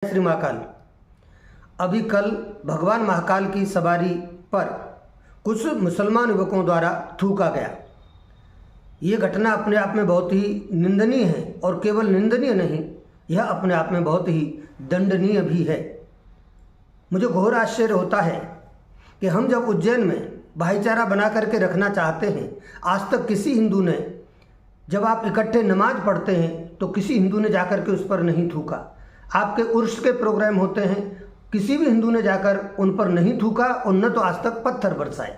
श्री महाकाल। अभी कल भगवान महाकाल की सवारी पर कुछ मुसलमान युवकों द्वारा थूका गया। ये घटना अपने आप में बहुत ही निंदनीय है और केवल निंदनीय नहीं, यह अपने आप में बहुत ही दंडनीय भी है। मुझे घोर आश्चर्य होता है कि हम जब उज्जैन में भाईचारा बना करके रखना चाहते हैं, आज तक किसी हिंदू ने, जब आप इकट्ठे नमाज पढ़ते हैं तो किसी हिंदू ने जाकर के उस पर नहीं थूका। आपके उर्स के प्रोग्राम होते हैं, किसी भी हिंदू ने जाकर उन पर नहीं थूका और न तो आज तक पत्थर बरसाए।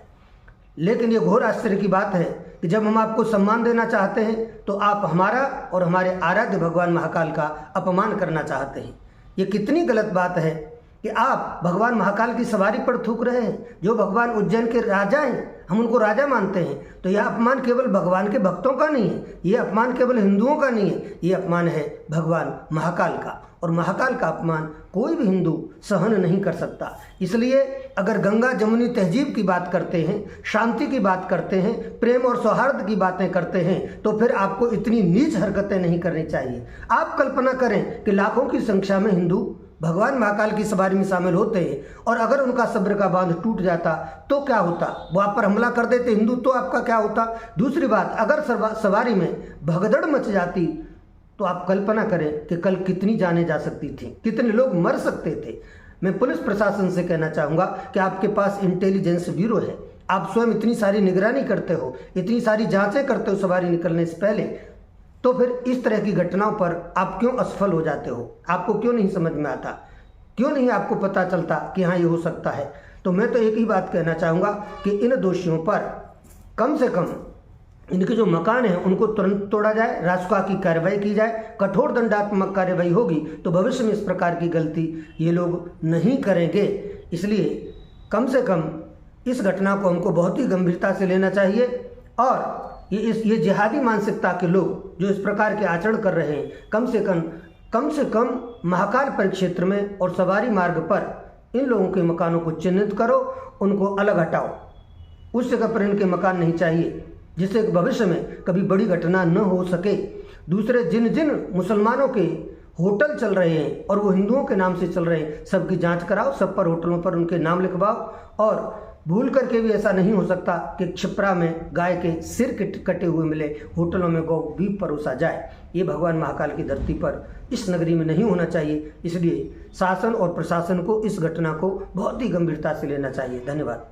लेकिन ये घोर आश्चर्य की बात है कि जब हम आपको सम्मान देना चाहते हैं तो आप हमारा और हमारे आराध्य भगवान महाकाल का अपमान करना चाहते हैं। ये कितनी गलत बात है कि आप भगवान महाकाल की सवारी पर थूक रहे हैं, जो भगवान उज्जैन के राजा हैं, हम उनको राजा मानते हैं। तो यह अपमान केवल भगवान के भक्तों का नहीं है, ये अपमान केवल हिंदुओं का नहीं है, ये अपमान है भगवान महाकाल का। और महाकाल का अपमान कोई भी हिंदू सहन नहीं कर सकता। इसलिए अगर गंगा जमुनी तहजीब की बात करते हैं, शांति की बात करते हैं, प्रेम और सौहार्द की बातें करते हैं, तो फिर आपको इतनी नीच हरकतें नहीं करनी चाहिए। आप कल्पना करें कि लाखों की संख्या में हिंदू भगवान महाकाल की सवारी में शामिल होते हैं और अगर उनका सब्र का बांध टूट जाता तो क्या होता? वो आप पर हमला कर देते हिंदू, तो आपका क्या होता? दूसरी बात, अगर सवारी में भगदड़ मच जाती तो आप कल्पना करें कि कल कितनी जानें जा सकती थी, कितने लोग मर सकते थे। मैं पुलिस प्रशासन से कहना चाहूँगा कि आपके पास इंटेलिजेंस ब्यूरो है, आप स्वयं इतनी सारी निगरानी करते हो, इतनी सारी जांचें करते हो सवारी निकलने से पहले, तो फिर इस तरह की घटनाओं पर आप क्यों असफल हो जाते हो? आपको क्यों नहीं समझ में आता? क्यों नहीं आपको पता चलता कि हाँ ये हो सकता है? तो मैं तो एक ही बात कहना चाहूँगा कि इन दोषियों पर कम से कम इनके जो मकान हैं उनको तुरंत तोड़ा जाए, राजकुआ की कार्रवाई की जाए, कठोर दंडात्मक कार्रवाई होगी तो भविष्य में इस प्रकार की गलती ये लोग नहीं करेंगे। इसलिए कम से कम इस घटना को हमको बहुत ही गंभीरता से लेना चाहिए और ये जिहादी मानसिकता के लोग जो इस प्रकार के आचरण कर रहे हैं, कम से कम महाकाल परिक्षेत्र में और सवारी मार्ग पर इन लोगों के मकानों को चिन्हित करो, उनको अलग हटाओ। उस जगह पर इनके मकान नहीं चाहिए जिससे भविष्य में कभी बड़ी घटना न हो सके। दूसरे जिन जिन मुसलमानों के होटल चल रहे हैं और वो हिंदुओं के नाम से चल रहे हैं, सबकी जांच कराओ, सब पर होटलों पर उनके नाम लिखवाओ। और भूल करके भी ऐसा नहीं हो सकता कि क्षिप्रा में गाय के सिर कटे हुए मिले, होटलों में गौ भी परोसा जाए। ये भगवान महाकाल की धरती पर, इस नगरी में नहीं होना चाहिए। इसलिए शासन और प्रशासन को इस घटना को बहुत ही गंभीरता से लेना चाहिए। धन्यवाद।